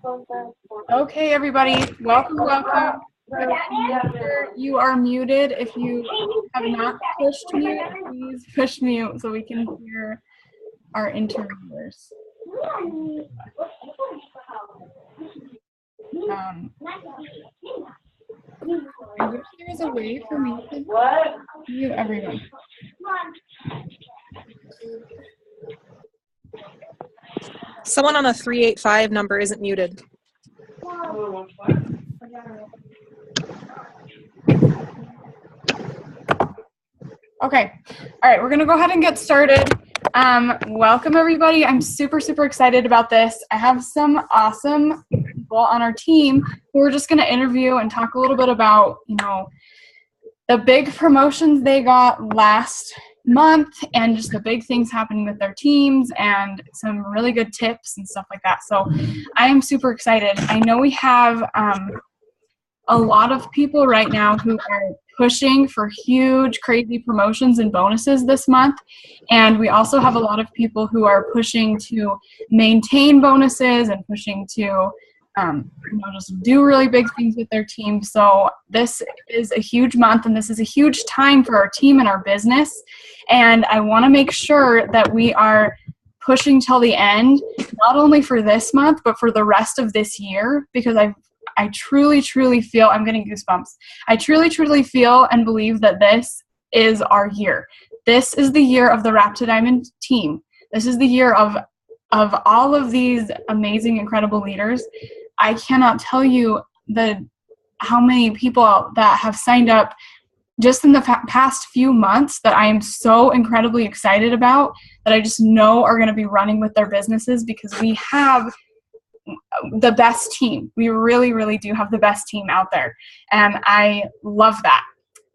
Okay, everybody, welcome. You are muted. If you have not pushed mute, please push mute so we can hear our interviewers. I wish there was a way for me to mute everyone. Someone on a 385 number isn't muted. Okay. All right, we're going to go ahead and get started. Welcome, everybody. I'm super excited about this. I have some awesome people on our team who we're just going to interview and talk a little bit about, the big promotions they got last month and just the big things happening with their teams and some really good tips and stuff like that. So I am super excited. I know we have a lot of people right now who are pushing for huge, crazy promotions and bonuses this month. And we also have a lot of people who are pushing to maintain bonuses and pushing to just do really big things with their team. So this is a huge month and this is a huge time for our team and our business. And I want to make sure that we are pushing till the end, not only for this month, but for the rest of this year, because I truly feel, I'm getting goosebumps. I truly feel and believe that this is our year. This is the year of the Rap to Diamond team. This is the year of all of these amazing, incredible leaders. I cannot tell you how many people that have signed up just in the past few months that I am so incredibly excited about, that I just know are going to be running with their businesses, because we have the best team. We really do have the best team out there. And I love that.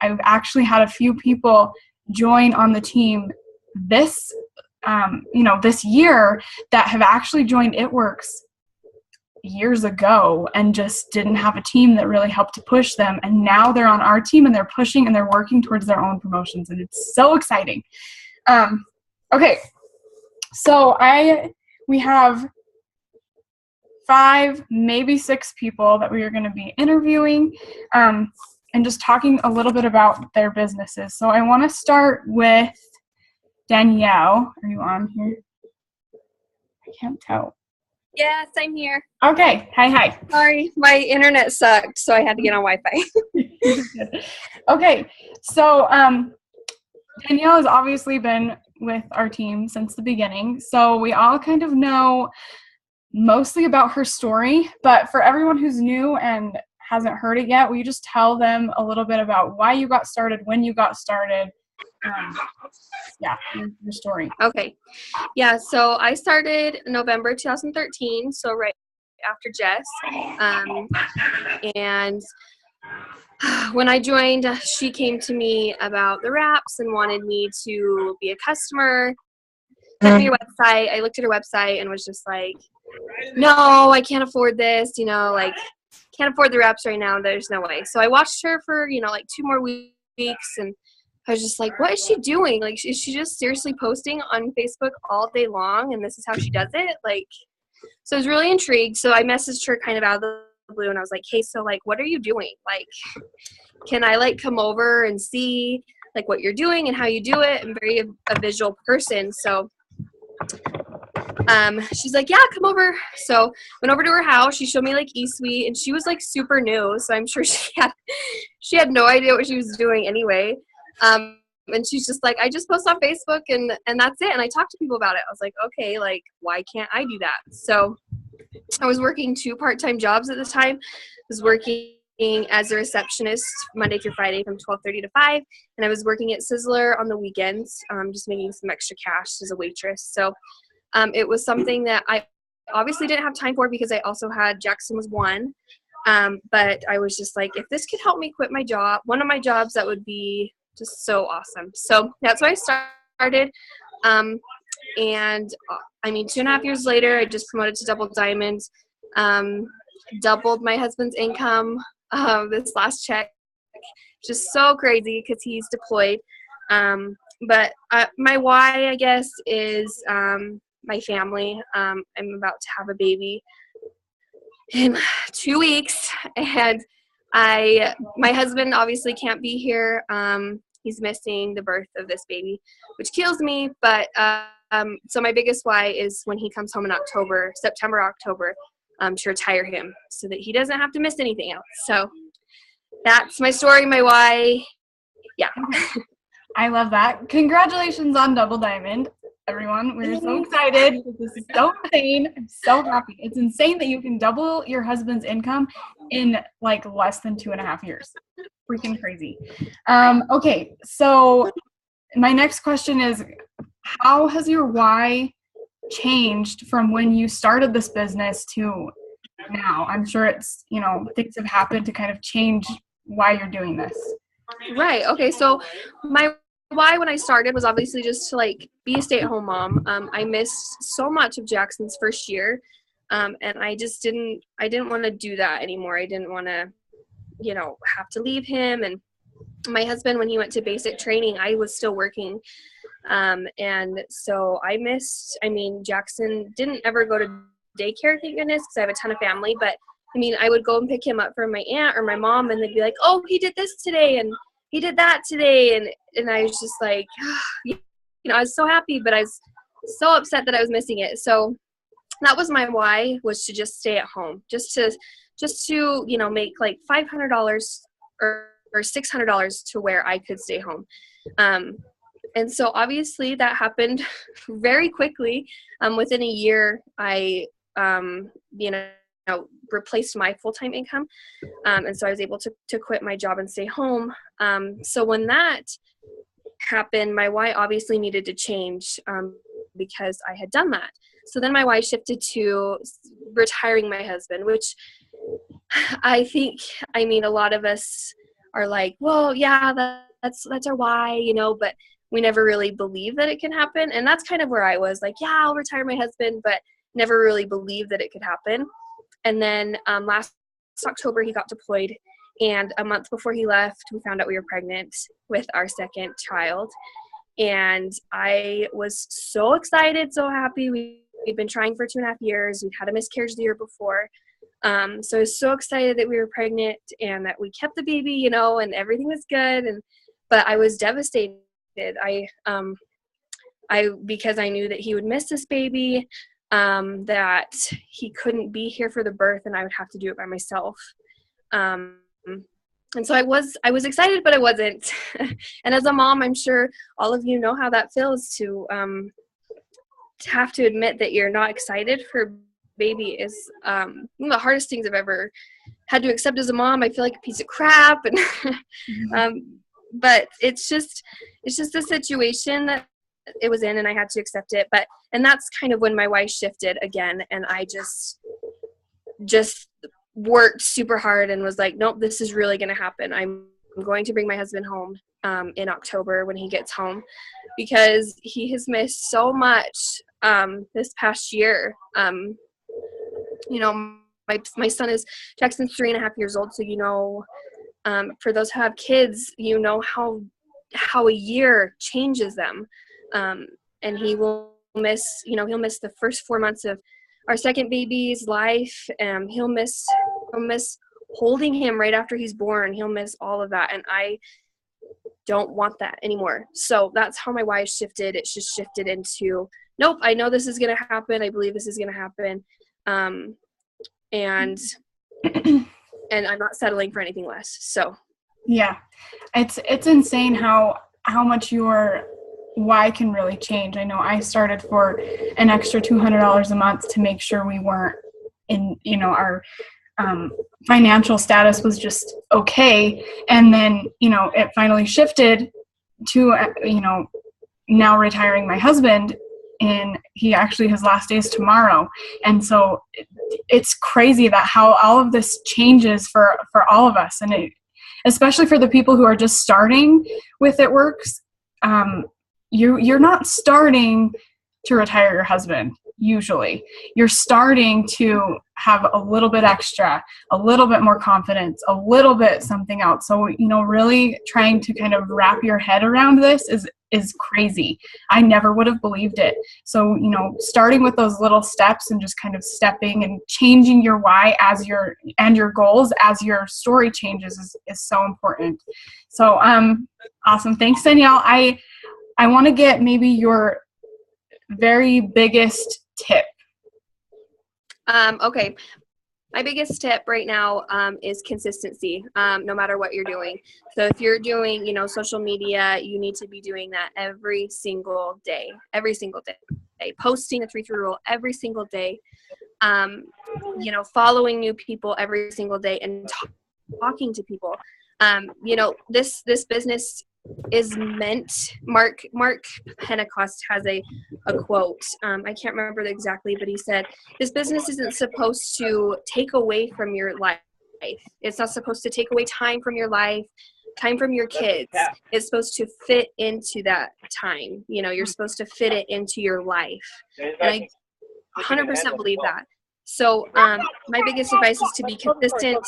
I've actually had a few people join on the team this year that have actually joined It Works years ago and just didn't have a team that really helped to push them. And now they're on our team and they're pushing and they're working towards their own promotions. And it's so exciting. Okay. So we have 5, maybe 6 people that we are going to be interviewing and just talking a little bit about their businesses. So I want to start with Danielle. Are you on here? I can't tell. Yes, I'm here. Okay. Hi. Sorry, my internet sucked, so I had to get on Wi-Fi. Okay. So Danielle has obviously been with our team since the beginning. So we all kind of know mostly about her story, but for everyone who's new and hasn't heard it yet, will you just tell them a little bit about why you got started, when you got started, your story. Okay. Yeah, so I started November 2013, so right after Jess. And when I joined, she came to me about the wraps and wanted me to be a customer. Sent me her website. I looked at her website and was just like, no, I can't afford this, can't afford the wraps right now. There's no way. So I watched her for, 2 more weeks, and I was just like, what is she doing? Like, is she just seriously posting on Facebook all day long, and this is how she does it? So I was really intrigued. So I messaged her kind of out of the blue, and I was like, hey, so, what are you doing? Can I, come over and see, what you're doing and how you do it? I'm very a visual person, so she's like, yeah, come over. So went over to her house. She showed me eSuite, and she was super new, so I'm sure she had no idea what she was doing anyway. And she's just like, I just post on Facebook and that's it. And I talked to people about it. I was like, okay, why can't I do that? So I was working 2 part-time jobs at the time. I was working as a receptionist Monday through Friday from 12:30 to 5, and I was working at Sizzler on the weekends, just making some extra cash as a waitress. So it was something that I obviously didn't have time for, because I also had Jackson was 1. But I was just like, if this could help me quit my job, one of my jobs, that would be just so awesome. So that's why I started. And 2.5 years later, I just promoted to Double Diamond, doubled my husband's income this last check. Just so crazy because he's deployed. But my why, I guess, is my family. I'm about to have a baby. in 2 weeks. And my husband obviously can't be here. He's missing the birth of this baby, which kills me. But so my biggest why is when he comes home in September, October, to retire him so that he doesn't have to miss anything else. So that's my story, my why. Yeah. I love that. Congratulations on Double Diamond, everyone. We're so excited. This is so insane. I'm so happy. It's insane that you can double your husband's income in like less than 2.5 years. Freaking crazy. Okay, so my next question is, how has your why changed from when you started this business to now? I'm sure it's, things have happened to kind of change why you're doing this. Right. Okay. So my why when I started was obviously just to like be a stay-at-home mom. I missed so much of Jackson's first year. And I didn't want to do that anymore. I didn't want to, have to leave him. And my husband, when he went to basic training, I was still working. And so Jackson didn't ever go to daycare, thank goodness, because I have a ton of family. But I would go and pick him up from my aunt or my mom, and they'd be like, oh, he did this today, and he did that today. And I was just like, I was so happy, but I was so upset that I was missing it. So that was my why, was to just stay at home, just to make like $500 or $600 to where I could stay home. And so obviously that happened very quickly. Within a year, I, replaced my full-time income. And so I was able to quit my job and stay home. So when that happened, my why obviously needed to change because I had done that. So then my why shifted to retiring my husband, which I think, a lot of us are like, well, yeah, that's our why, but we never really believe that it can happen. And that's kind of where I was like, yeah, I'll retire my husband, but never really believed that it could happen. And then last October, he got deployed. And a month before he left, we found out we were pregnant with our second child. And I was so excited, so happy. We'd been trying for 2.5 years. We'd had a miscarriage the year before. So I was so excited that we were pregnant and that we kept the baby, and everything was good. But I was devastated. Because I knew that he would miss this baby, that he couldn't be here for the birth and I would have to do it by myself. And so I was excited, but I wasn't. And as a mom, I'm sure all of you know how that feels to have to admit that you're not excited for baby is one of the hardest things I've ever had to accept as a mom. I feel like a piece of crap, and but it's just a situation that it was in, and I had to accept it. And that's kind of when my why shifted again, and I just worked super hard and was like, nope, this is really going to happen. I'm going to bring my husband home in October when he gets home, because he has missed so much this past year. My son is, Jackson's 3.5 years old, so for those who have kids, how a year changes them. And he will miss, he'll miss the first 4 months of our second baby's life. He'll miss holding him right after he's born. He'll miss all of that. And I don't want that anymore. So that's how my why shifted. It's just shifted into, nope, I know this is going to happen. I believe this is going to happen. And I'm not settling for anything less. So yeah, it's insane how much your why can really change. I know I started for an extra $200 a month to make sure we weren't in, our financial status was just okay. And then, it finally shifted to, now retiring my husband, and he actually, his last day is tomorrow. And so it's crazy that how all of this changes for all of us. And especially for the people who are just starting with It Works, you're not starting to retire your husband. Usually you're starting to have a little bit extra, a little bit more confidence, a little bit something else. So, really trying to kind of wrap your head around this is crazy. I never would have believed it. So, you know, starting with those little steps and just kind of stepping and changing your why and your goals as your story changes is so important. So, awesome. Thanks, Danielle. I want to get maybe your very biggest tip. Okay. My biggest tip right now is consistency, no matter what you're doing. So if you're doing, you know, social media, you need to be doing that every single day, posting the 3-3 rule every single day, you know, following new people every single day and talking to people. You know, this business is meant, Mark Pentecost has a quote, I can't remember exactly, but he said, this business isn't supposed to take away from your life. It's not supposed to take away time from your life, time from your kids. It's supposed to fit into that time. You know, you're supposed to fit it into your life. And I 100% believe that. So my biggest advice is to be consistent,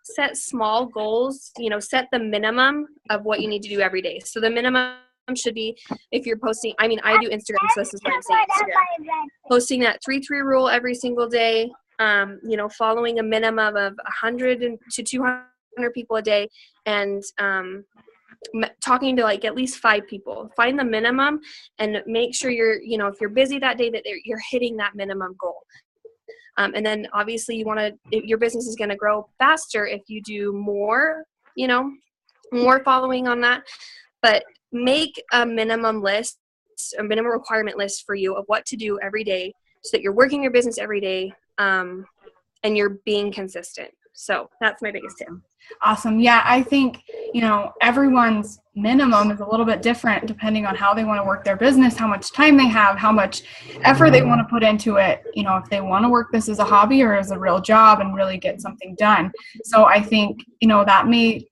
set small goals, you know, set the minimum of what you need to do every day. So the minimum should be, if you're posting, I mean, I do Instagram, so this is what I'm saying, Instagram. Posting that 3-3 rule every single day, you know, following a minimum of 100 to 200 people a day, and talking to like at least 5 people. Find the minimum and make sure you're, you know, if you're busy that day, that you're hitting that minimum goal. And then obviously your business is going to grow faster if you do more, you know, more following on that. But make a minimum list, a minimum requirement list for you of what to do every day so that you're working your business every day, and you're being consistent. So that's my biggest tip. Awesome. Yeah, I think, you know, everyone's minimum is a little bit different depending on how they want to work their business, how much time they have, how much effort they want to put into it. You know, if they want to work this as a hobby or as a real job and really get something done. So I think, you know, that may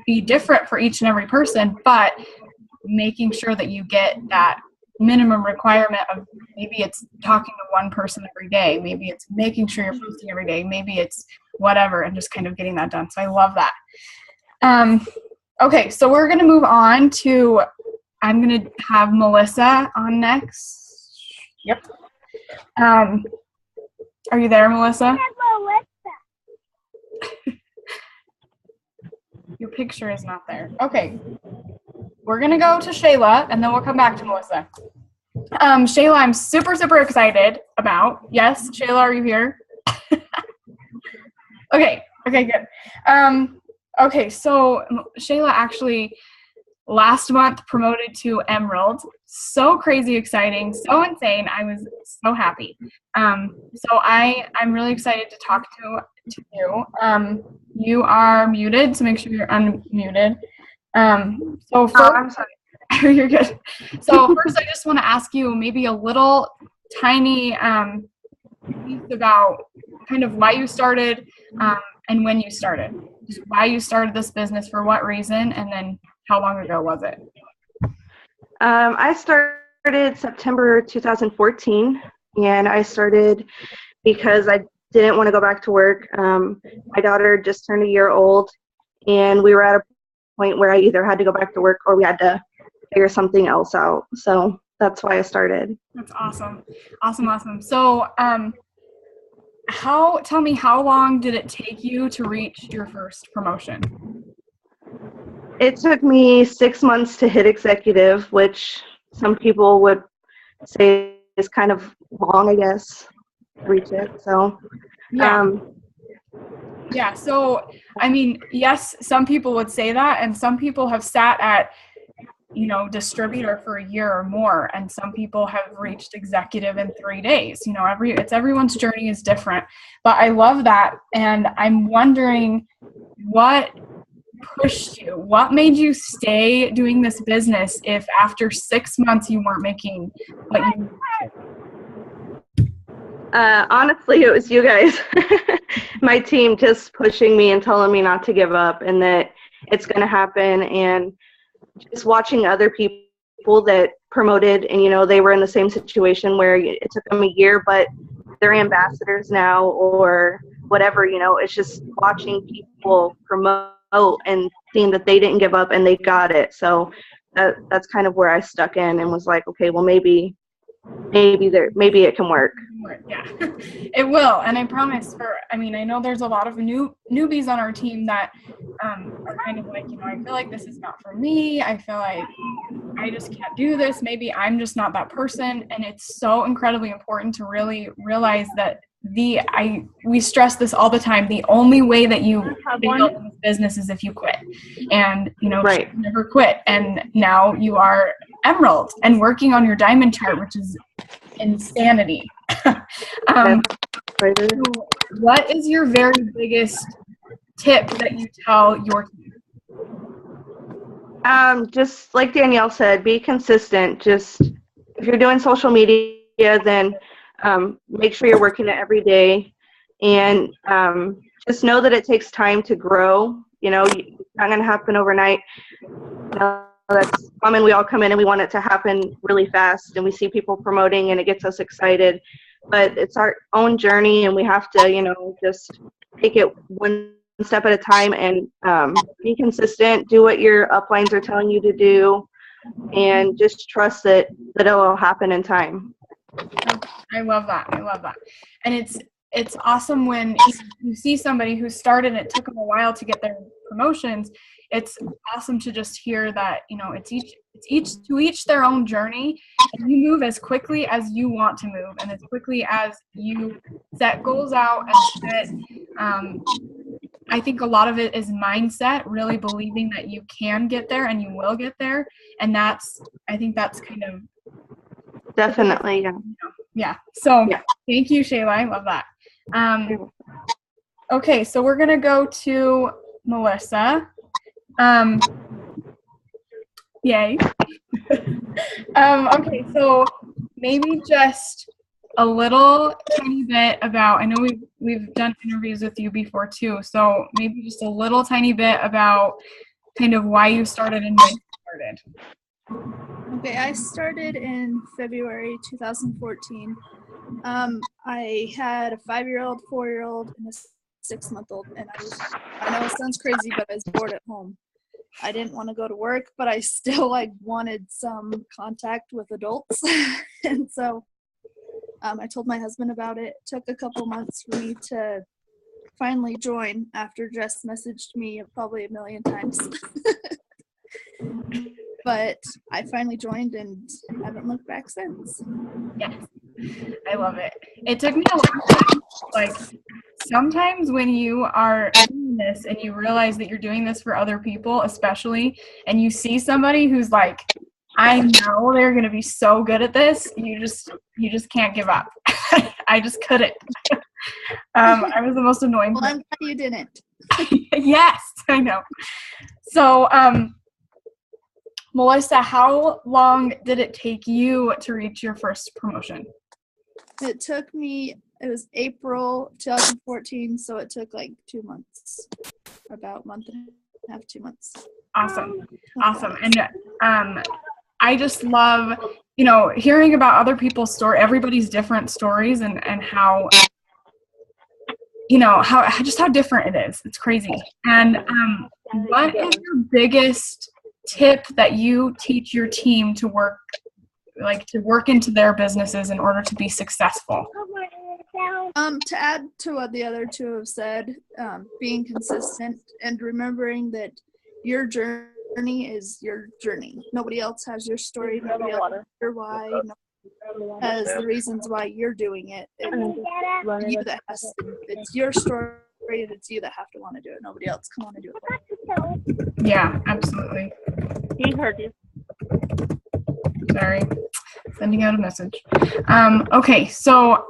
be different for each and every person, but making sure that you get that minimum requirement of, maybe it's talking to one person every day, maybe it's making sure you're posting every day, maybe it's whatever, and just kind of getting that done. So I love that. Okay, so we're going to move on to, I'm going to have Melissa on next. Yep. Are you there, Melissa? Your picture is not there. Okay. We're going to go to Shayla, and then we'll come back to Melissa. Shayla, I'm super, super excited about. Yes, Shayla, are you here? Okay, good. Okay, so Shayla actually last month promoted to Emerald. So crazy exciting, so insane. I was so happy. So I'm really excited to talk to you. You are muted, so make sure you're unmuted. So first, I'm sorry. You're good. So first, I just want to ask you maybe a little tiny piece about kind of why you started and when you started. Just why you started this business, for what reason, and then how long ago was it? I started September 2014, and I started because I didn't want to go back to work. My daughter just turned a year old, and we were at a point where I either had to go back to work or we had to figure something else out. So that's why I started. That's awesome. Awesome. So tell me, how long did it take you to reach your first promotion? It took me 6 months to hit executive, which some people would say is kind of long, I guess, to reach it. So, yeah. So, I mean, yes, some people would say that, and some people have sat at, you know, distributor for a year or more, and some people have reached executive in 3 days. You know, everyone's journey is different, but I love that. And I'm wondering, what pushed you? What made you stay doing this business if after 6 months you weren't making what you honestly, it was you guys, my team, just pushing me and telling me not to give up and that it's going to happen. And just watching other people that promoted and, you know, they were in the same situation where it took them a year, but they're ambassadors now or whatever, you know, it's just watching people promote and seeing that they didn't give up and they got it. So that's kind of where I stuck in and was like, okay, well, maybe it can work. Yeah, it will. And I promise I know there's a lot of newbies on our team that are kind of like, I feel like this is not for me. I feel like I just can't do this. Maybe I'm just not that person. And it's so incredibly important to really realize that we stress this all the time. The only way that you fail in this business is if you quit. And, Right. you never quit. And now you are Emerald and working on your diamond chart, which is insanity. What is your very biggest tip that you tell your team? Just like Danielle said, be consistent. Just if you're doing social media, then make sure you're working it every day, and just know that it takes time to grow. It's not going to happen overnight. That's common. We all come in and we want it to happen really fast, and we see people promoting and it gets us excited, but it's our own journey, and we have to, just take it one step at a time and be consistent, do what your uplines are telling you to do, and just trust that it'll happen in time. I love that. And it's awesome when you see somebody who started, it took them a while to get their promotions. It's awesome to just hear that, it's each their own journey, and you move as quickly as you want to move and as quickly as you set goals out and set, I think a lot of it is mindset, really believing that you can get there and you will get there. And I think that's kind of definitely, yeah. Yeah. So Thank you, Shayla. I love that. Okay, so we're gonna go to Melissa. Yay. Okay, so maybe just a little tiny bit about, I know we've done interviews with you before too, so maybe just a little tiny bit about kind of why you started and when you started. Okay, I started in February 2014. I had a 5-year-old, 4-year-old, and a 6-month-old, and I know it sounds crazy, but I was bored at home. I didn't want to go to work, but I still wanted some contact with adults. And so I told my husband about it. It took a couple months for me to finally join after Jess messaged me probably a million times. But I finally joined and haven't looked back since. Yes, I love it. It took me a long time. Sometimes when you are doing this and you realize that you're doing this for other people, especially, and you see somebody who's like, I know they're going to be so good at this, you just can't give up. I just couldn't. I was the most annoying person. Well, I'm glad you didn't. Yes, I know. So, Melissa, how long did it take you to reach your first promotion? It was April 2014, so it took 2 months, about a month and a half, 2 months. Awesome. And I just love, hearing about other people's story, everybody's different stories, and how, how different it is. It's crazy. And what is your biggest tip that you teach your team to work into their businesses in order to be successful? To add to what the other two have said, being consistent and remembering that your journey is your journey. Nobody else has your story. Nobody else has your why. Nobody has the reasons why you're doing it. It's your story. It's you that have to want to do it. Nobody else can want to do it. Yeah, absolutely. He heard you. Sorry, sending out a message. Okay, so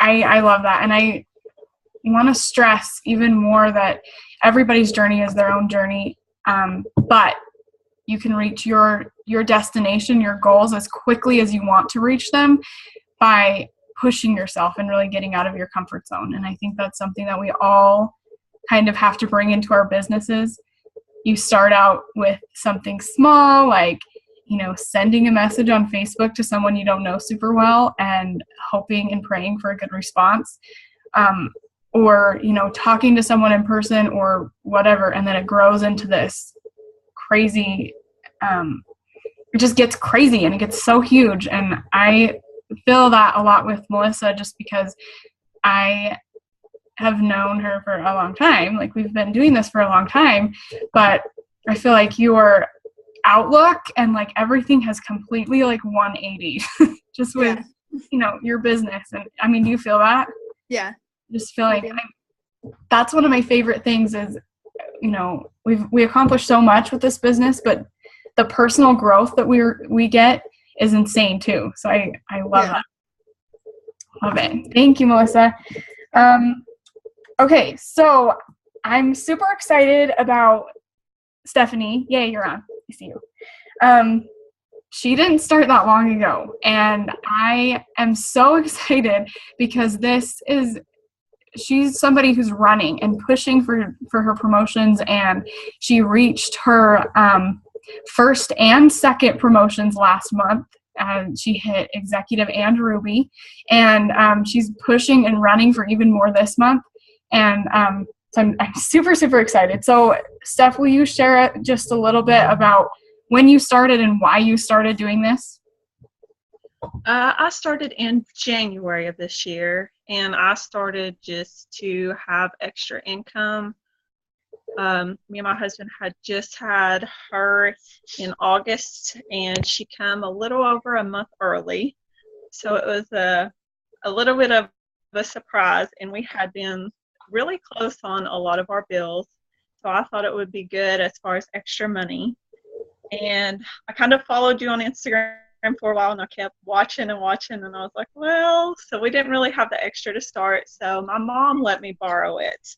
I love that, and I want to stress even more that everybody's journey is their own journey, but you can reach your destination, your goals, as quickly as you want to reach them by pushing yourself and really getting out of your comfort zone. And I think that's something that we all kind of have to bring into our businesses. You start out with something small, like, sending a message on Facebook to someone you don't know super well and hoping and praying for a good response, or, talking to someone in person or whatever. And then it grows into this crazy it just gets crazy and it gets so huge. And I feel that a lot with Melissa just because I have known her for a long time. Like, we've been doing this for a long time, but I feel like your outlook and like everything has completely like 180 just with, you know, your business. And I mean, do you feel that? Yeah. Just feel like that's one of my favorite things is, you know, we accomplished so much with this business, but the personal growth that we get is insane too. So I love that. Love it. Thank you, Melissa. Okay, so I'm super excited about Stephanie. Yay, you're on. I see you. She didn't start that long ago, and I am so excited because she's somebody who's running and pushing for her promotions, and she reached her first and second promotions last month. She hit executive and Ruby, and she's pushing and running for even more this month. And so I'm super, super excited. So Steph, will you share just a little bit about when you started and why you started doing this? I started in January of this year, and I started just to have extra income. Me and my husband had just had her in August, and she came a little over a month early. So it was a little bit of a surprise, and we had been really close on a lot of our bills. So I thought it would be good as far as extra money. And I kind of followed you on Instagram for a while, and I kept watching, and I was like, well, so we didn't really have the extra to start. So my mom let me borrow it.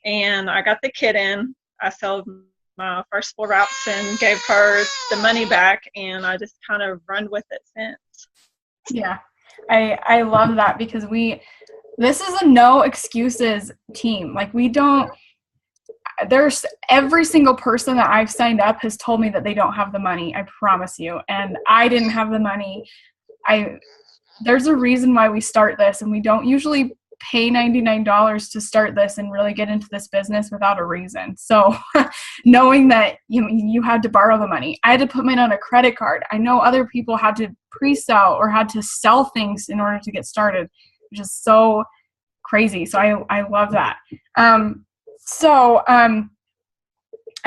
And I got the kit in. I sold my first 4 routes and gave her the money back, and I just kind of run with it since. Yeah, I love that because this is a no excuses team. Like, there's every single person that I've signed up has told me that they don't have the money. I promise you. And I didn't have the money. There's a reason why we start this, and we don't usually pay $99 to start this and really get into this business without a reason. So knowing that you had to borrow the money, I had to put mine on a credit card. I know other people had to pre-sell or had to sell things in order to get started, which is so crazy. So I love that. I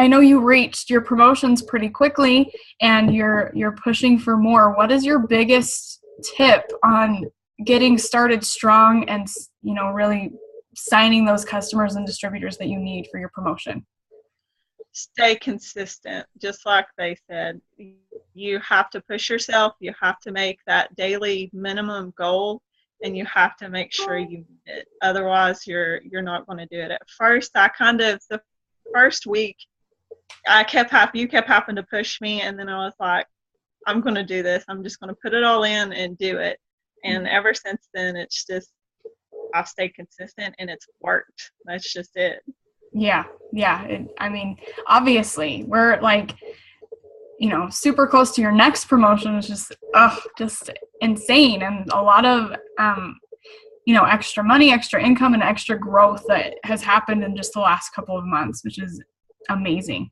know you reached your promotions pretty quickly and you're pushing for more. What is your biggest tip on getting started strong and, you know, really signing those customers and distributors that you need for your promotion? Stay consistent. Just like they said, you have to push yourself. You have to make that daily minimum goal, and you have to make sure you meet it. Otherwise, you're not going to do it. At first, the first week, you kept having to push me, and then I was like, I'm going to do this. I'm just going to put it all in and do it. And ever since then, it's just, I've stayed consistent and it's worked. That's just it. Yeah. I mean, obviously, we're like, you know, super close to your next promotion is just insane. And a lot of, you know, extra money, extra income, and extra growth that has happened in just the last couple of months, which is amazing.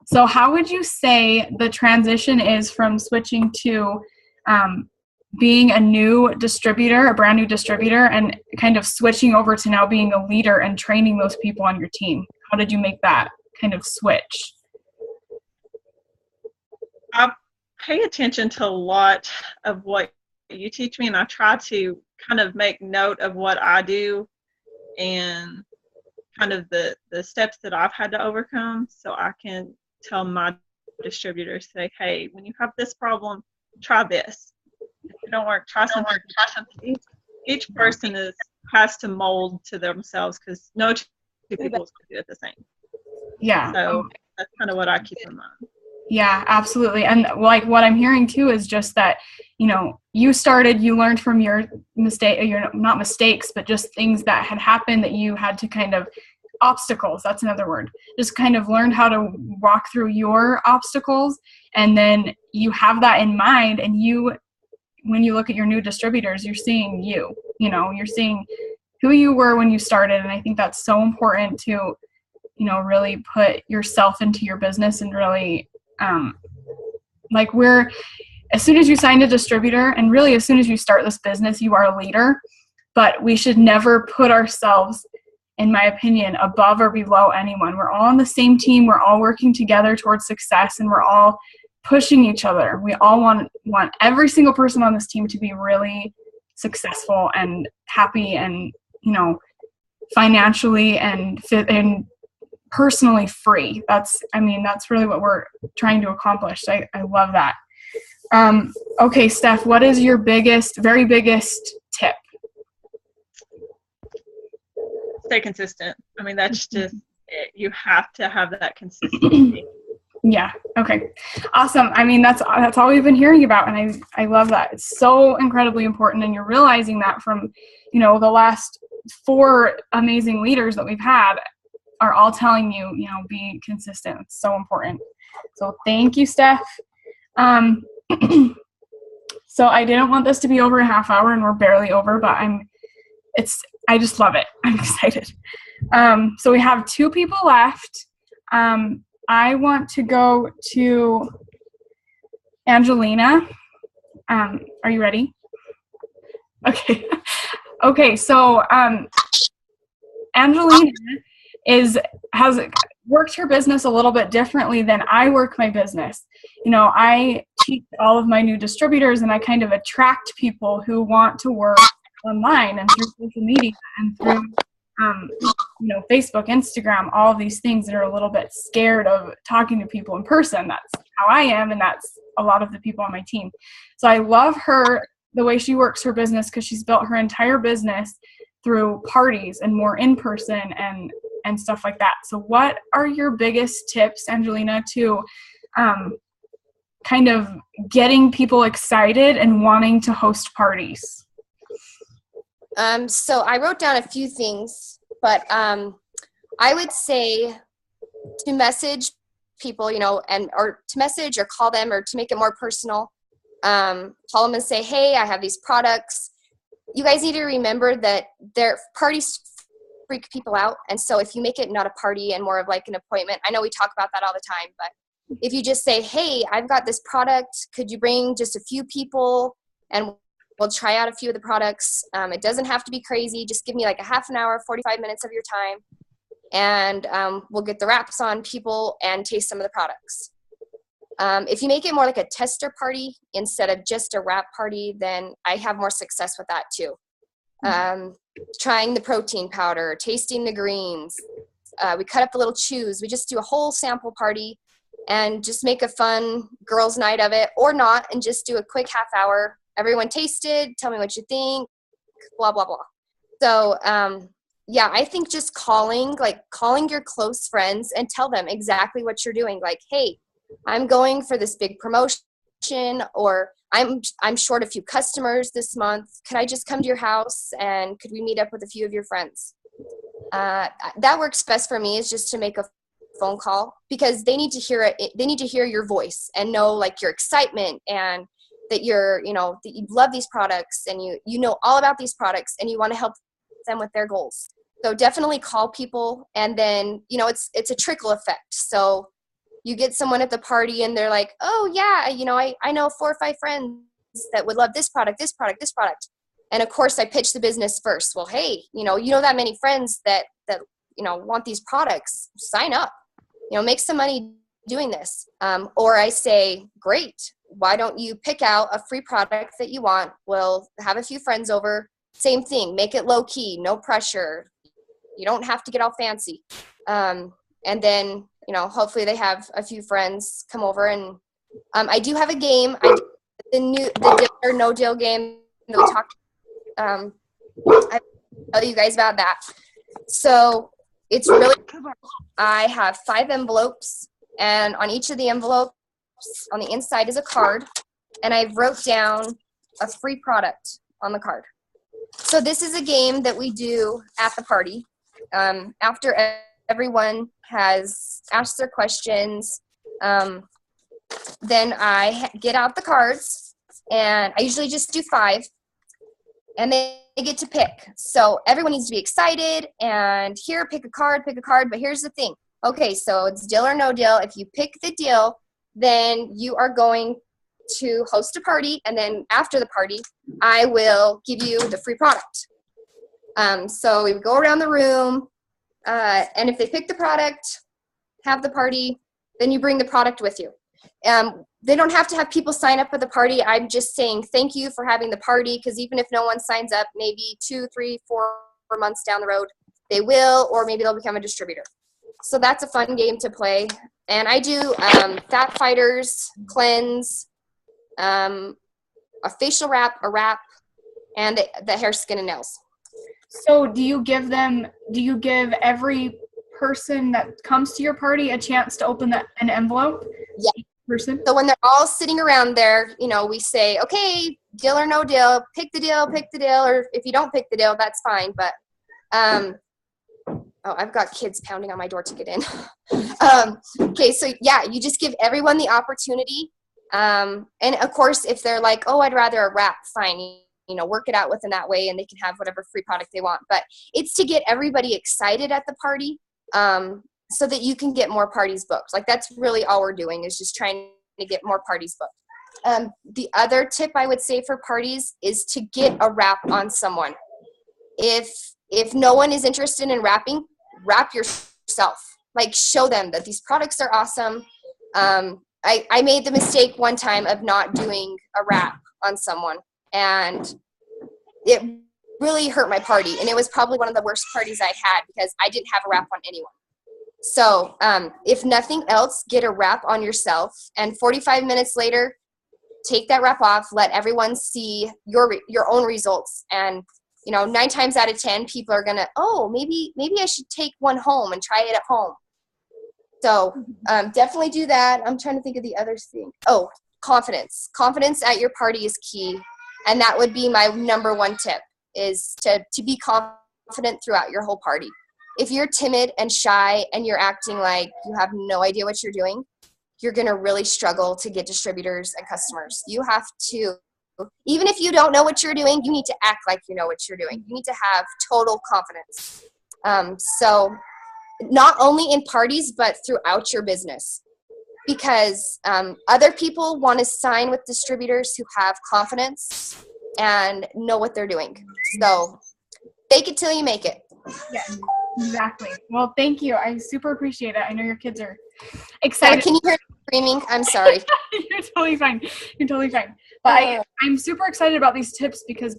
So how would you say the transition is from switching to being a new distributor, a brand new distributor, and kind of switching over to now being a leader and training those people on your team? How did you make that kind of switch? I pay attention to a lot of what you teach me, and I try to kind of make note of what I do and kind of the steps that I've had to overcome, so I can tell my distributors, say, hey, when you have this problem, try this. If it don't work, try something. Each person has to mold to themselves, because no two people do it the same. Yeah. So that's kind of what I keep in mind. Yeah, absolutely. And like what I'm hearing too is just that, you know, you learned from your not mistakes, but just things that had happened that you had to kind of obstacles. That's another word. Just kind of learned how to walk through your obstacles. And then you have that in mind, and when you look at your new distributors, you're seeing you're seeing who you were when you started. And I think that's so important to, you know, really put yourself into your business and really Like as soon as you sign a distributor, and really as soon as you start this business, you are a leader, but we should never put ourselves, in my opinion, above or below anyone. We're all on the same team. We're all working together towards success, and we're all pushing each other. We all want every single person on this team to be really successful and happy and, financially and personally free. That's really what we're trying to accomplish. I love that. Okay, Steph, what is your very biggest tip? Stay consistent. That's just it. You have to have that consistency. Yeah. Okay. Awesome. That's all we've been hearing about, and I love that. It's so incredibly important, and you're realizing that from, the last 4 amazing leaders that we've had are all telling you, be consistent. It's so important. So thank you, Steph. So I didn't want this to be over a half hour, and we're barely over, but I just love it. I'm excited. So we have 2 people left. I want to go to Angelina. Are you ready? Okay. Okay. So Angelina has worked her business a little bit differently than I work my business. I teach all of my new distributors, and I kind of attract people who want to work online and through social media and through Facebook, Instagram, all of these things that are a little bit scared of talking to people in person. That's how I am, and that's a lot of the people on my team. So I love the way she works her business, because she's built her entire business through parties and more in person and stuff like that. So what are your biggest tips, Angelina, to kind of getting people excited and wanting to host parties? So I wrote down a few things, but I would say to message people, or to message or call them, or to make it more personal, call them and say, hey, I have these products. You guys need to remember that their parties freak people out. And so if you make it not a party and more of like an appointment, I know we talk about that all the time, but if you just say, hey, I've got this product, could you bring just a few people and we'll try out a few of the products. It doesn't have to be crazy. Just give me like a half an hour, 45 minutes of your time, and we'll get the wraps on people and taste some of the products. If you make it more like a tester party instead of just a wrap party, then I have more success with that too. Trying the protein powder, tasting the greens. We cut up the little chews. We just do a whole sample party and just make a fun girls' night of it, or not, and just do a quick half hour. Everyone tasted, tell me what you think, blah, blah, blah. So, I think just calling your close friends and tell them exactly what you're doing. Like, hey, I'm going for this big promotion, or I'm short a few customers this month. Could I just come to your house, and could we meet up with a few of your friends? That works best for me, is just to make a phone call, because they need to hear it. They need to hear your voice and know like your excitement, and that that you love these products, and you know all about these products, and you want to help them with their goals. So definitely call people, and then, it's a trickle effect. So you get someone at the party and they're like, oh yeah, I know 4 or 5 friends that would love this product, this product, this product. And of course I pitch the business first. Well, hey, you know that many friends that want these products, sign up, make some money doing this. Or I say, great, why don't you pick out a free product that you want? We'll have a few friends over. Same thing, make it low key, no pressure. You don't have to get all fancy. And then, hopefully they have a few friends come over. And I do have a game. The Deal or No Deal game that we talked. I tell you guys about that. So it's really cool. I have 5 envelopes, and on each of the envelopes, on the inside is a card, and I wrote down a free product on the card. So this is a game that we do at the party. After everyone has asked their questions, then I get out the cards, and I usually just do 5, and they get to pick. So everyone needs to be excited, and here, pick a card, but here's the thing. Okay, so it's deal or no deal. If you pick the deal, then you are going to host a party, and then after the party, I will give you the free product. So we would go around the room, and if they pick the product, have the party, then you bring the product with you. They don't have to have people sign up for the party. I'm just saying thank you for having the party, because even if no one signs up, maybe 2, 3, 4 months down the road, they will, or maybe they'll become a distributor. So that's a fun game to play. And I do fat fighters, cleanse, a facial wrap, a wrap, and the hair, skin, and nails. So do you give every person that comes to your party a chance to open an envelope? Yeah. Person? So when they're all sitting around there, we say, okay, deal or no deal, pick the deal, or if you don't pick the deal, that's fine. But, I've got kids pounding on my door to get in. Okay, so yeah, you just give everyone the opportunity. And of course, if they're like, oh, I'd rather a wrap, fine, work it out with them that way, and they can have whatever free product they want. But it's to get everybody excited at the party, so that you can get more parties booked. Like, that's really all we're doing, is just trying to get more parties booked. The other tip I would say for parties is to get a wrap on someone. If no one is interested in wrapping, wrap yourself. Like, show them that these products are awesome. I made the mistake one time of not doing a wrap on someone, and it really hurt my party. And it was probably one of the worst parties I had, because I didn't have a wrap on anyone. So if nothing else, get a wrap on yourself, and 45 minutes later, take that wrap off, let everyone see your own results. And 9 times out of 10, people are gonna, oh, maybe I should take one home and try it at home. So definitely do that. I'm trying to think of the other thing. Oh, confidence. Confidence at your party is key, and that would be my number one tip, is to be confident throughout your whole party. If you're timid and shy and you're acting like you have no idea what you're doing, you're going to really struggle to get distributors and customers. You have to, even if you don't know what you're doing, you need to act like you know what you're doing. You need to have total confidence. So not only in parties, but throughout your business, because other people want to sign with distributors who have confidence and know what they're doing. So fake it till you make it. Yes, exactly. Well, thank you. I super appreciate it. I know your kids are excited. Yeah, can you hear me screaming? I'm sorry. You're totally fine. But I'm super excited about these tips, because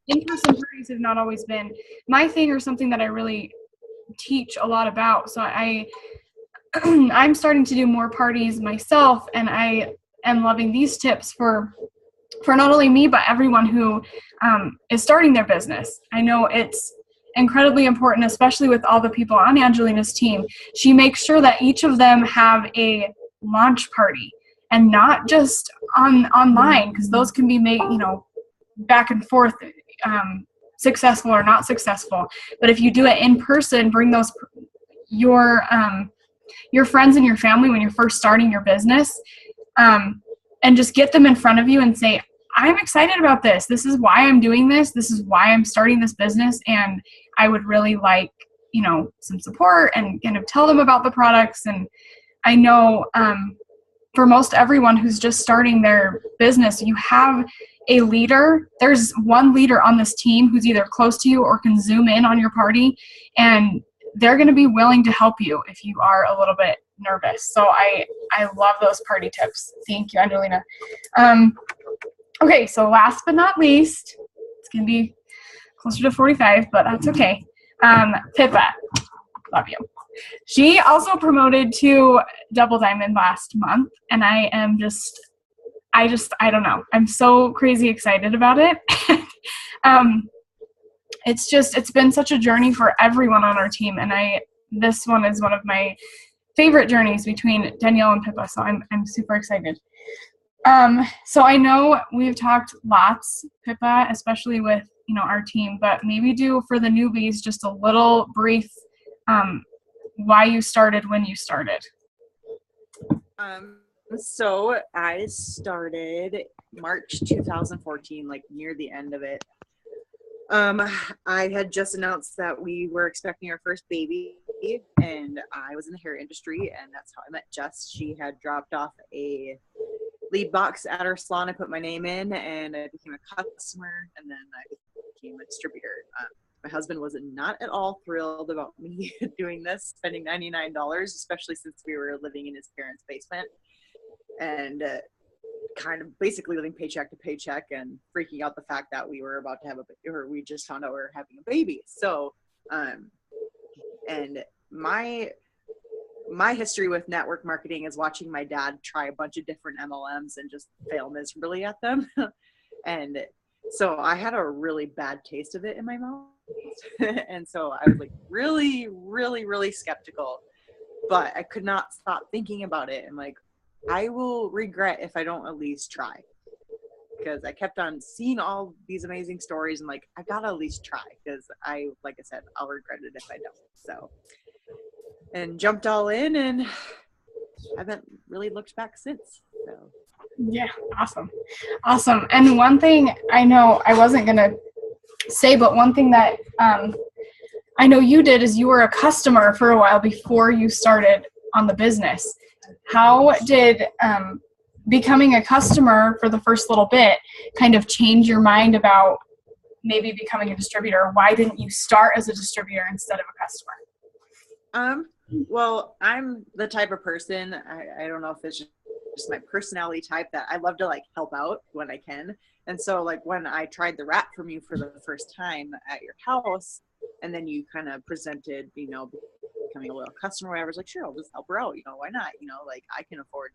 in-person parties have not always been my thing, or something that I really teach a lot about. So I'm starting to do more parties myself, and I am loving these tips for not only me, but everyone who is starting their business. I know it's incredibly important, especially with all the people on Angelina's team. She makes sure that each of them have a launch party, and not just online, because those can be made, back and forth, successful or not successful. But if you do it in person, bring those your friends and your family when you're first starting your business, and just get them in front of you and say, I'm excited about this. This is why I'm doing this. This is why I'm starting this business. And I would really like, some support, and kind of tell them about the products. And I know for most everyone who's just starting their business, you have a leader. There's one leader on this team who's either close to you or can zoom in on your party, and they're going to be willing to help you if you are a little bit nervous. So I love those party tips. Thank you, Angelina. Okay, so last but not least, it's going to be closer to 45, but that's okay. Pippa, love you. She also promoted to Double Diamond last month, and I don't know. I'm so crazy excited about it. It's been such a journey for everyone on our team, and this one is one of my favorite journeys between Danielle and Pippa, so I'm super excited. So I know we've talked lots, Pippa, especially with, our team, but maybe do for the newbies just a little brief, why you started when you started. So I started March 2014, like near the end of it. I had just announced that we were expecting our first baby, and I was in the hair industry, and that's how I met Jess. She had dropped off a lead box at her salon. I put my name in, and I became a customer, and then I became a distributor. My husband was not at all thrilled about me doing this, spending $99, especially since we were living in his parents' basement, and kind of basically living paycheck to paycheck, and freaking out the fact that we were about to have we just found out we were having a baby. So, and my history with network marketing is watching my dad try a bunch of different MLMs and just fail miserably at them. And so I had a really bad taste of it in my mouth. And so I was like really, really, really skeptical, but I could not stop thinking about it. And like, I will regret if I don't at least try, because I kept on seeing all these amazing stories and like, I gotta at least try, because like I said, I'll regret it if I don't. So, and jumped all in and haven't really looked back since. So. Yeah, awesome. And one thing I know I wasn't gonna say, but one thing that I know you did is you were a customer for a while before you started on the business. How did becoming a customer for the first little bit kind of change your mind about maybe becoming a distributor? Why didn't you start as a distributor instead of a customer? Well, I'm the type of person, I don't know if it's just my personality type, that I love to like help out when I can. And so like when I tried the wrap from you for the first time at your house, and then you kind of presented, becoming a loyal customer, I was like, sure, I'll just help her out. Why not? Like I can afford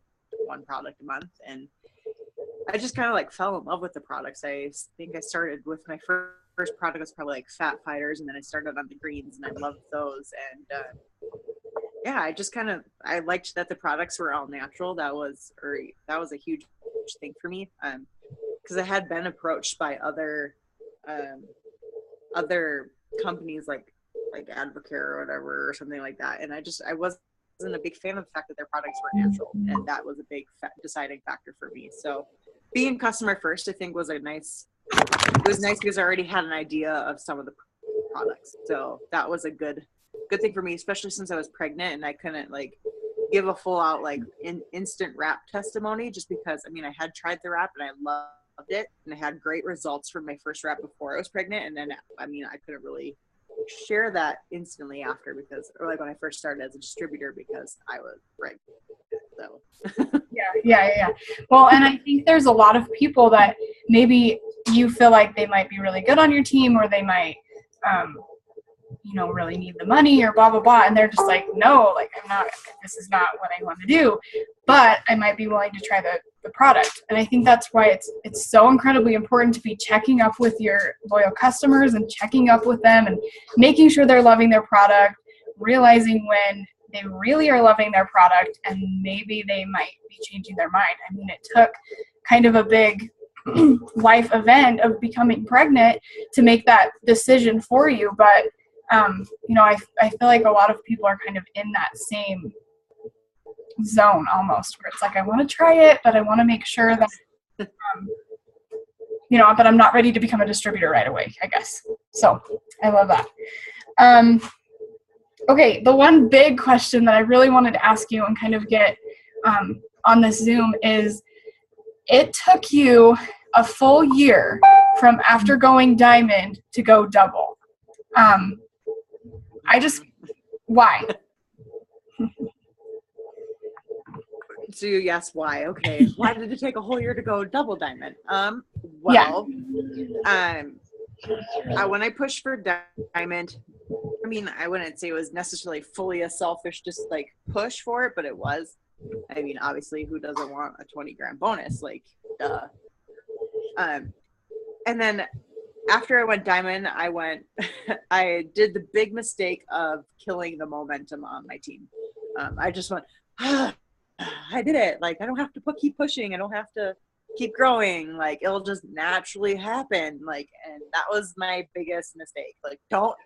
one product a month. And I just kind of like fell in love with the products. I think I started with my first product was probably like Fat Fighters, and then I started on the greens, and I loved those. And yeah, I liked that the products were all natural. That was a huge thing for me, because I had been approached by other companies like Advocare or whatever, or something like that, and I wasn't a big fan of the fact that their products were natural, and that was a big deciding factor for me. So being customer first, I think, was nice because I already had an idea of some of the products, so that was a good thing for me, especially since I was pregnant and I couldn't like give a full out like instant wrap testimony, just because I had tried the wrap and I loved it, and I had great results from my first wrap before I was pregnant, and then I couldn't really share that instantly after, or like when I first started as a distributor, because I was pregnant. So yeah. Well, and I think there's a lot of people that maybe you feel like they might be really good on your team, or they might really need the money, or blah blah blah, and they're just like, no, like this is not what I want to do, but I might be willing to try the product. And I think that's why it's so incredibly important to be checking up with your loyal customers and checking up with them and making sure they're loving their product, realizing when they really are loving their product and maybe they might be changing their mind. It took kind of a big life event of becoming pregnant to make that decision for you, but I feel like a lot of people are kind of in that same zone almost, where it's like, I want to try it, but I want to make sure that, but I'm not ready to become a distributor right away, I guess. So I love that. Okay, the one big question that I really wanted to ask you and kind of get on this Zoom is, it took you a full year from after going diamond to go double. Why? So you asked why. Okay. Why did it take a whole year to go double diamond? When I pushed for diamond, I wouldn't say it was necessarily fully a selfish, just like push for it, but it was. Obviously, who doesn't want a 20 grand bonus? Like, duh. And then after I went diamond, I did the big mistake of killing the momentum on my team. I just went, I did it. Like, I don't have to keep pushing. I don't have to keep growing. Like, it'll just naturally happen. Like, and that was my biggest mistake. Like, don't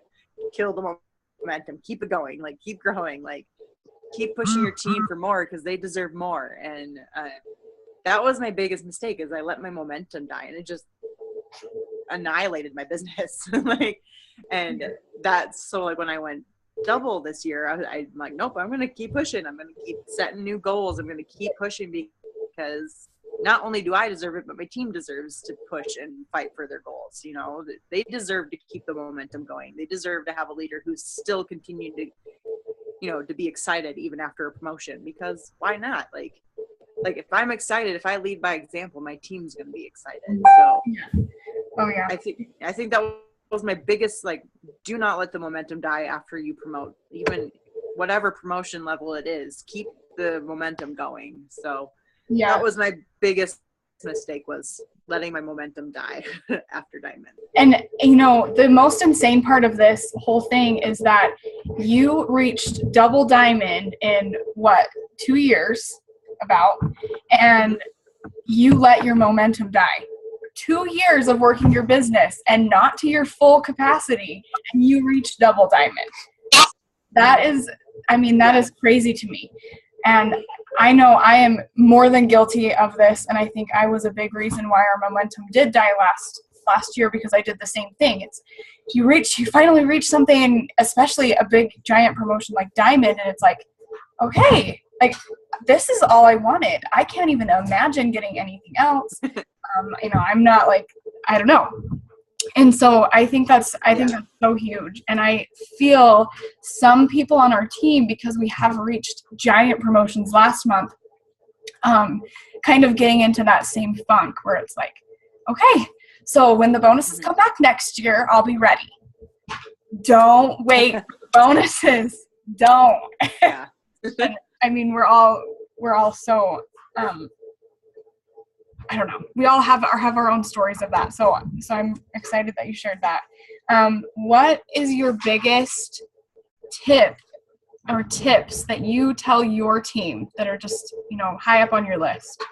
kill the momentum. Keep it going. Like, keep growing. Like, keep pushing your team for more, because they deserve more. And that was my biggest mistake, is I let my momentum die, and it just annihilated my business. And that's so, like, when I went double this year. I'm like, nope, I'm going to keep pushing. I'm going to keep setting new goals. I'm going to keep pushing because not only do I deserve it, but my team deserves to push and fight for their goals. You know, they deserve to keep the momentum going. They deserve to have a leader who's still continuing to, you know, to be excited even after a promotion, because why not? Like if I'm excited, if I lead by example, my team's going to be excited. So Oh yeah. I think that was my biggest, like, do not let the momentum die after you promote, even whatever promotion level it is, keep the momentum going. So Yeah. that was my biggest mistake, was letting my momentum die after Diamond. And, you know, the most insane part of this whole thing is that you reached double diamond in, 2 years about, and you let your momentum die. 2 years of working your business and not to your full capacity, and you reached double diamond. That is, that is crazy to me. And I know I am more than guilty of this, and I think I was a big reason why our momentum did die last year, because I did the same thing. It's you finally reach something, especially a big giant promotion like Diamond, and it's like, okay, like this is all I wanted. I can't even imagine getting anything else. I'm not like, I don't know. And so I think that's so huge. And I feel some people on our team, because we have reached giant promotions last month, kind of getting into that same funk where it's like, okay, so when the bonuses come back next year, I'll be ready. Don't wait for bonuses. Don't. Yeah. And, we're all so, I don't know. We all have our own stories of that. So I'm excited that you shared that. What is your biggest tip or tips that you tell your team that are just, high up on your list?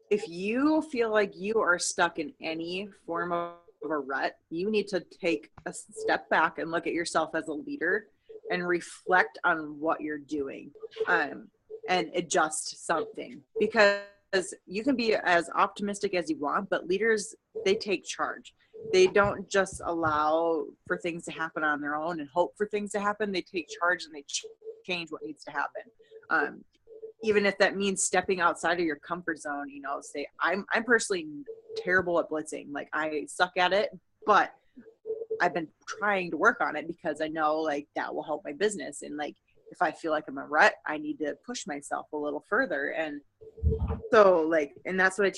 If you feel like you are stuck in any form of a rut, you need to take a step back and look at yourself as a leader and reflect on what you're doing. And adjust something, because you can be as optimistic as you want, but leaders, they take charge. They don't just allow for things to happen on their own and hope for things to happen. They take charge and they change what needs to happen. Even if that means stepping outside of your comfort zone, say, I'm personally terrible at blitzing. Like, I suck at it, but I've been trying to work on it because I know like that will help my business. And like, if I feel like I'm a rut, I need to push myself a little further. And so like, and that's what I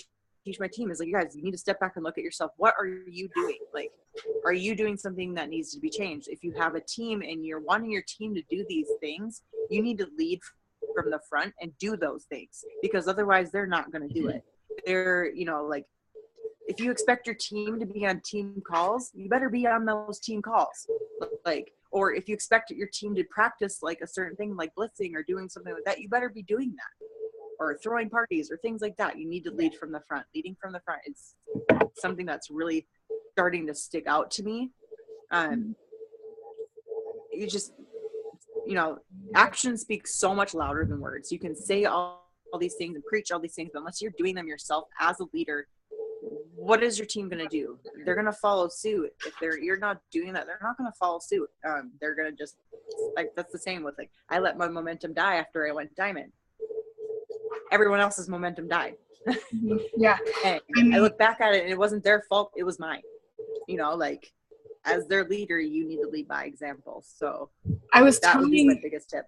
teach my team is like, you guys, you need to step back and look at yourself. What are you doing? Like, are you doing something that needs to be changed? If you have a team and you're wanting your team to do these things, you need to lead from the front and do those things, because otherwise they're not going to do it. They're, like, if you expect your team to be on team calls, you better be on those team calls. Like, or if you expect your team to practice like a certain thing like blitzing or doing something like that, you better be doing that. Or throwing parties or things like that. You need to lead from the front. Leading from the front is something that's really starting to stick out to me. You just, action speaks so much louder than words. You can say all these things and preach all these things, but unless you're doing them yourself as a leader, what is your team going to do? They're going to follow suit. If you're not doing that, they're not going to follow suit. They're going to just, like, that's the same with, like, I let my momentum die after I went Diamond. Everyone else's momentum died. Yeah. And I look back at it and it wasn't their fault. It was mine. Like, as their leader, you need to lead by example. So that would be my biggest tip.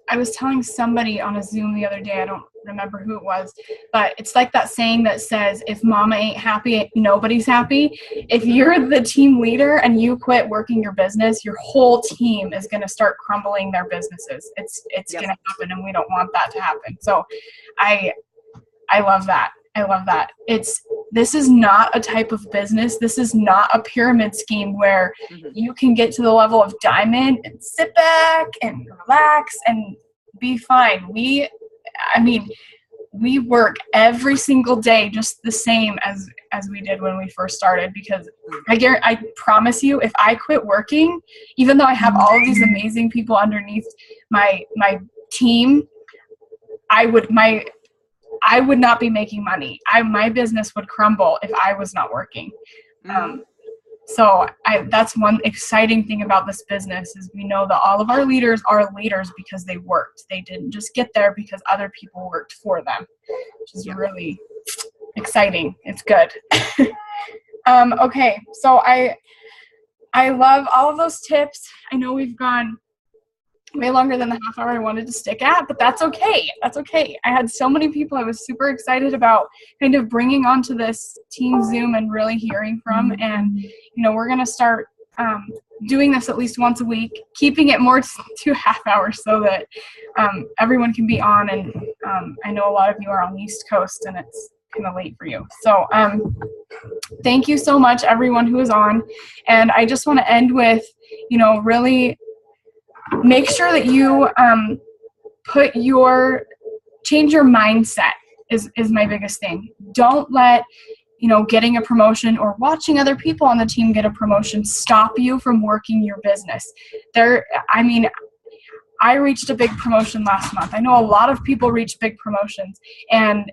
I was telling somebody on a Zoom the other day, I don't remember who it was, but it's like that saying that says, if mama ain't happy, nobody's happy. If you're the team leader and you quit working your business, your whole team is going to start crumbling their businesses. It's going to happen, and we don't want that to happen. So I love that. I love that. This is not a type of business. This is not a pyramid scheme where you can get to the level of Diamond and sit back and relax and be fine. We work every single day just the same as we did when we first started, because I promise you, if I quit working, even though I have all of these amazing people underneath my team, I would not be making money. My business would crumble if I was not working. So that's one exciting thing about this business is we know that all of our leaders are leaders because they worked. They didn't just get there because other people worked for them, which is really exciting. It's good. Okay, so I love all of those tips. I know we've gone way longer than the half hour I wanted to stick at, but that's okay. That's okay. I had so many people I was super excited about kind of bringing onto this team Zoom and really hearing from. And, we're going to start doing this at least once a week, keeping it more to half hours so that everyone can be on. And I know a lot of you are on the East Coast and it's kind of late for you. So thank you so much, everyone who is on. And I just want to end with, really make sure that you change your mindset is my biggest thing. Don't let, getting a promotion or watching other people on the team get a promotion stop you from working your business. I reached a big promotion last month. I know a lot of people reach big promotions, and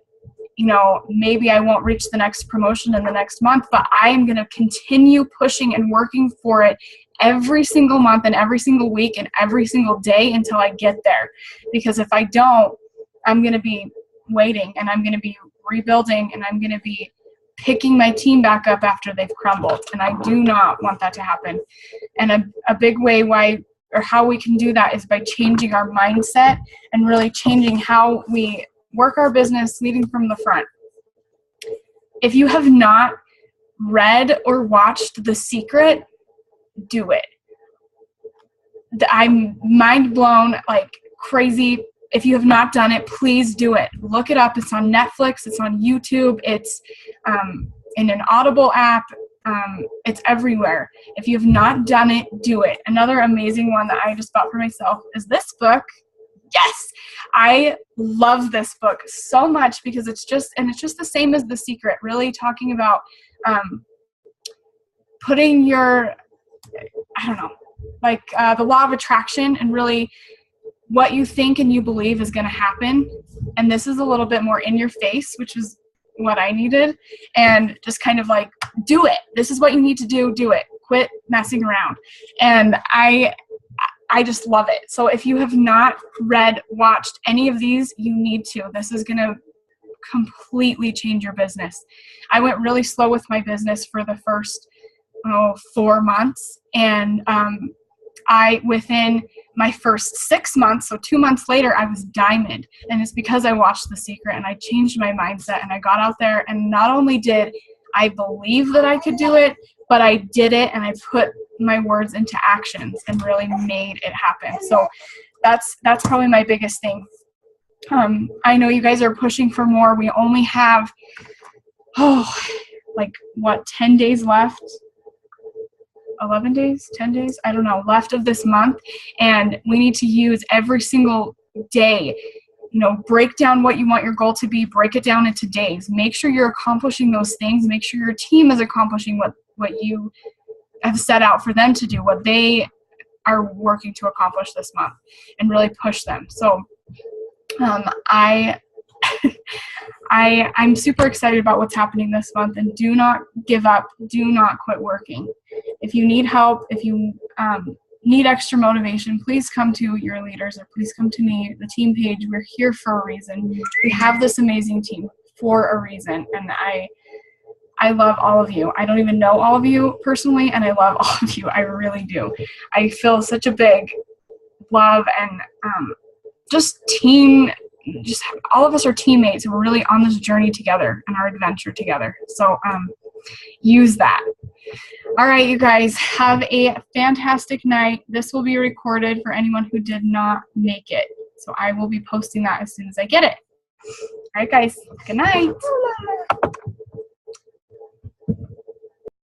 maybe I won't reach the next promotion in the next month, but I am going to continue pushing and working for it every single month and every single week and every single day until I get there. Because if I don't, I'm going to be waiting and I'm going to be rebuilding and I'm going to be picking my team back up after they've crumbled. And I do not want that to happen. And a big way how we can do that is by changing our mindset and really changing how we work our business leading from the front. If you have not read or watched The Secret, do it. I'm mind blown like crazy. If you have not done it, please do it. Look it up. It's on Netflix. It's on YouTube. It's in an Audible app. It's everywhere. If you have not done it, do it. Another amazing one that I just bought for myself is this book. Yes, I love this book so much because it's just the same as The Secret, really talking about putting your, the law of attraction and really what you think and you believe is going to happen. And this is a little bit more in your face, which is what I needed. And just kind of like, do it. This is what you need to do it. Quit messing around. And I just love it. So if you have not watched any of these, you need to. This is going to completely change your business. I went really slow with my business for the first 4 months. And within my first 6 months, so 2 months later, I was diamond. And it's because I watched The Secret and I changed my mindset and I got out there, and not only did I believe that I could do it, but I did it and I put my words into actions and really made it happen. So that's probably my biggest thing. I know you guys are pushing for more. We only have 10 days left? 11 days, 10 days, I don't know, left of this month. And we need to use every single day, break down what you want your goal to be, break it down into days. Make sure you're accomplishing those things. Make sure your team is accomplishing what you have set out for them to do, what they are working to accomplish this month, and really push them. So I'm super excited about what's happening this month, and do not give up. Do not quit working. If you need help, if you need extra motivation, please come to your leaders or please come to me, the team page. We're here for a reason. We have this amazing team for a reason, and I love all of you. I don't even know all of you personally, and I love all of you. I really do. I feel such a big love and just all of us are teammates, and we're really on this journey together and our adventure together. So use that. All right, you guys, have a fantastic night. This will be recorded for anyone who did not make it. So I will be posting that as soon as I get it. All right, guys, good night.